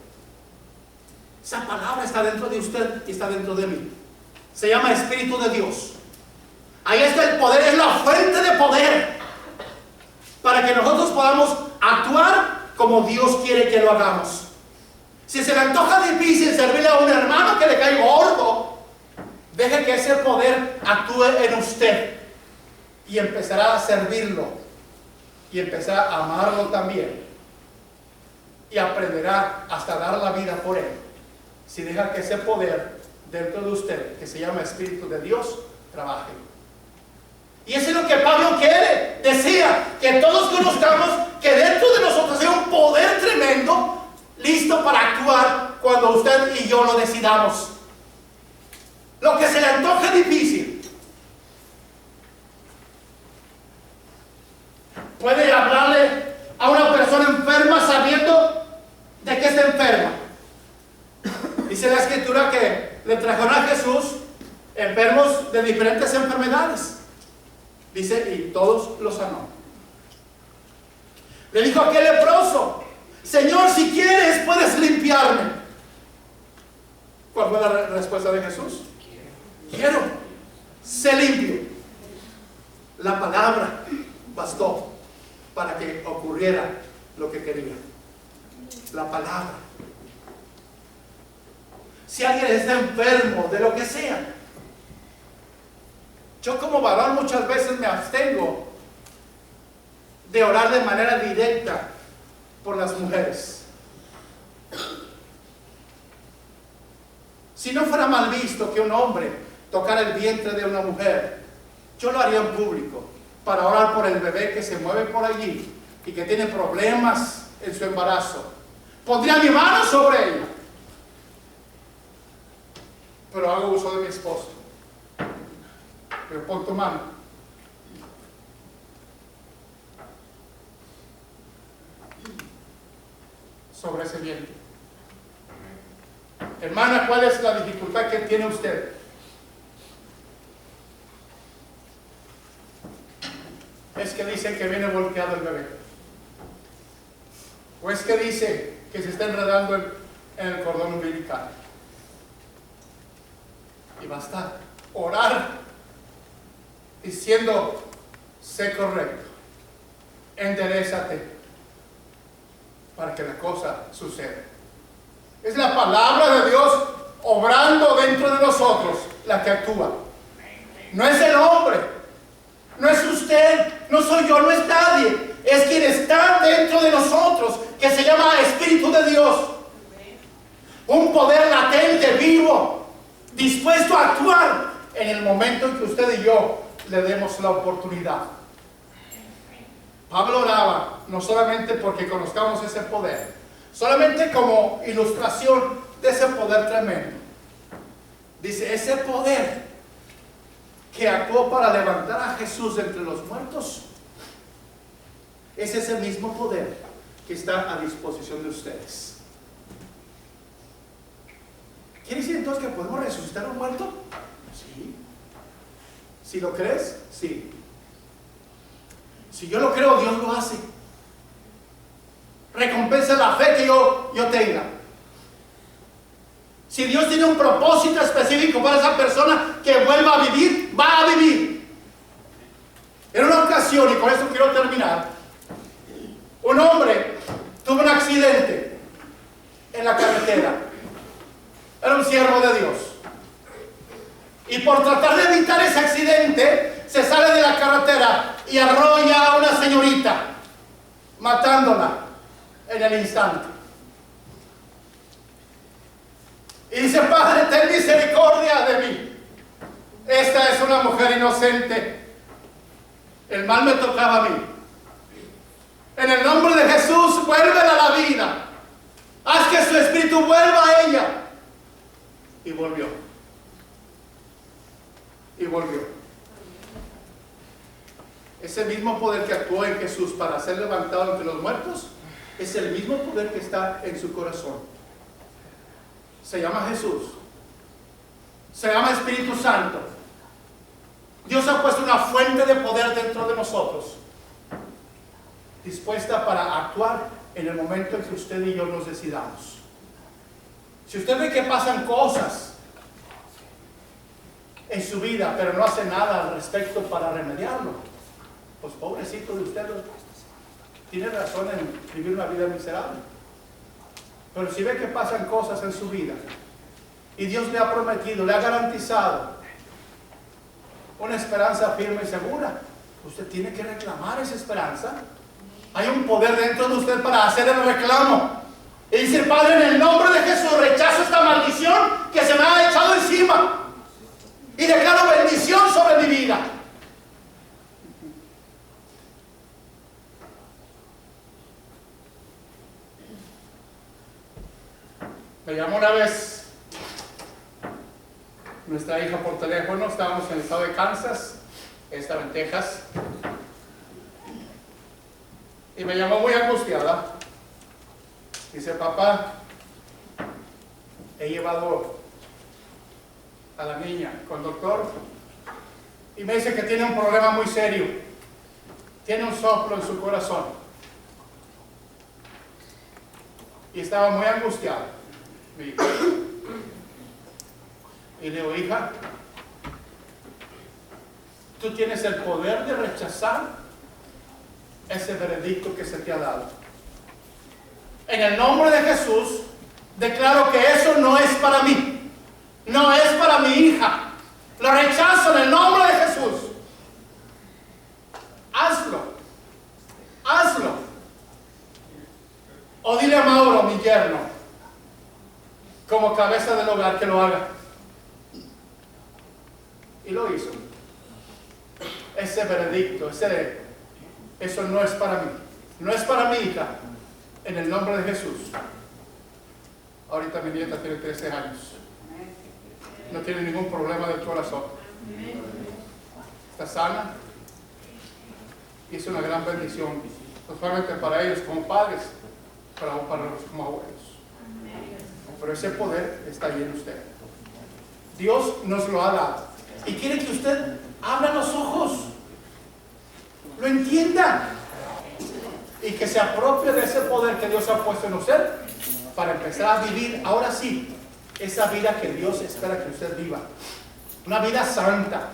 [SPEAKER 2] Esa palabra está dentro de usted y está dentro de mí. Se llama Espíritu de Dios. Ahí está el poder, es la fuente de poder para que nosotros podamos actuar como Dios quiere que lo hagamos. Si se le antoja difícil servirle a un hermano que le cae gordo, deje que ese poder actúe en usted y empezará a servirlo y empezará a amarlo también, y aprenderá hasta dar la vida por él, si deja que ese poder dentro de usted, que se llama Espíritu de Dios, trabaje. Y eso es lo que Pablo quiere. Desea que todos conozcamos que dentro de nosotros hay un poder tremendo listo para actuar cuando usted y yo lo decidamos. lo que se le antoje difícil. Puede hablarle a una persona enferma sabiendo de que está enferma. Dice la Escritura que le trajeron a Jesús enfermos de diferentes enfermedades. Dice, y todos los sanó. Le dijo a aquel leproso: Señor, si quieres, puedes limpiarme. ¿Cuál fue la respuesta de Jesús? Quiero. Sé limpio. La palabra bastó para que ocurriera lo que quería. La palabra. Si alguien está enfermo de lo que sea, yo como varón muchas veces me abstengo de orar de manera directa por las mujeres. Si no fuera mal visto que un hombre tocara el vientre de una mujer, yo lo haría en público para orar por el bebé que se mueve por allí y que tiene problemas en su embarazo. Pondría mi mano sobre ella, pero hago uso de mi esposo. Pero pon tu mano. Sobre ese vientre. Hermana, ¿cuál es la dificultad que tiene usted? Es que dicen que viene volteado el bebé. O es que dice que se está enredando en el cordón umbilical. Y basta orar diciendo: sé correcto, enderézate, para que la cosa suceda. Es la palabra de Dios obrando dentro de nosotros la que actúa. No es el hombre, no es usted, no soy yo, no es nadie. Es quien está dentro de nosotros, que se llama Espíritu de Dios. Un poder latente, vivo, dispuesto a actuar en el momento en que usted y yo le demos la oportunidad. Pablo oraba no solamente porque conozcamos ese poder, solamente como ilustración de ese poder tremendo. Dice, ese poder que actuó para levantar a Jesús de entre los muertos, es ese mismo poder que está a disposición de ustedes. ¿Quiere decir entonces que podemos resucitar a un muerto? Sí. Si lo crees, sí. Si yo lo creo, Dios lo hace. Recompensa la fe que yo tenga. Si Dios tiene un propósito específico para esa persona que vuelva a vivir, va a vivir. En una ocasión, y con esto quiero terminar, un hombre tuvo un accidente en la carretera. Era un siervo de Dios. Y por tratar de evitar ese accidente, se sale de la carretera y arrolla a una señorita, matándola en el instante. Y dice: Padre, ten misericordia de mí. Esta es una mujer inocente. El mal me tocaba a mí. En el nombre de Jesús, vuélvela a la vida. Haz que su espíritu vuelva a ella. Y volvió. Y volvió. Ese mismo poder que actuó en Jesús para ser levantado entre los muertos, es el mismo poder que está en su corazón. Se llama Jesús. Se llama Espíritu Santo. Dios ha puesto una fuente de poder dentro de nosotros, dispuesta para actuar en el momento en que usted y yo nos decidamos. Si usted ve que pasan cosas en su vida, pero no hace nada al respecto para remediarlo, pues pobrecito de usted, tiene razón en vivir una vida miserable. Pero si ve que pasan cosas en su vida y Dios le ha prometido, le ha garantizado una esperanza firme y segura, usted tiene que reclamar esa esperanza. Hay un poder dentro de usted para hacer el reclamo y dice: Padre, en el nombre de Jesús rechazo esta maldición que se me ha echado encima y declaro bendición sobre mi vida. Me llamó una vez
[SPEAKER 1] nuestra hija por teléfono. Estábamos en el estado de Kansas, estaba en Texas, y me llamó muy angustiada. Dice: papá, he llevado a la niña con el doctor y me dice que tiene un problema muy serio, tiene un soplo en su corazón. Y estaba muy angustiada mi hija. Y le digo: hija, tú tienes el poder de rechazar ese veredicto que se te ha dado. En el nombre de Jesús, declaro que eso no es para mí, no es para mi hija. Lo rechazo en el nombre de Jesús. Hazlo, hazlo. O dile a Mauro, mi yerno, como cabeza del hogar, que lo haga. Y lo hizo. Ese veredicto, eso no es para mí, no es para mi hija, en el nombre de Jesús. Ahorita mi nieta tiene 13 años, no tiene ningún problema del corazón, está sana, y es una gran bendición, no solamente para ellos como padres, pero aún para nosotros como abuelos. Pero ese poder está ahí en usted. Dios nos lo ha dado y quiere que usted abra los ojos, lo entienda y que se apropie de ese poder que Dios ha puesto en usted para empezar a vivir ahora sí esa vida que Dios espera que usted viva. Una vida santa,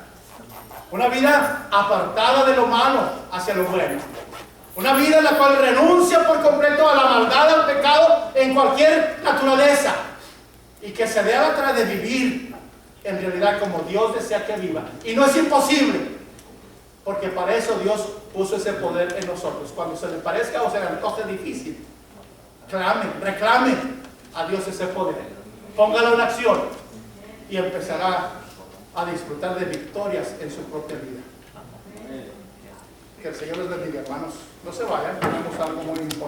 [SPEAKER 1] una vida apartada de lo malo hacia lo bueno, una vida en la cual renuncia por completo a la maldad, al pecado en cualquier naturaleza, y que se dé a la tarea de vivir en realidad como Dios desea que viva. Y no es imposible, porque para eso Dios puso ese poder en nosotros. Cuando se le parezca o se le antoje difícil, reclame a Dios ese poder, póngalo en acción y empezará a disfrutar de victorias en su propia vida. Que el Señor les bendiga, hermanos. No se vayan, tenemos algo muy importante.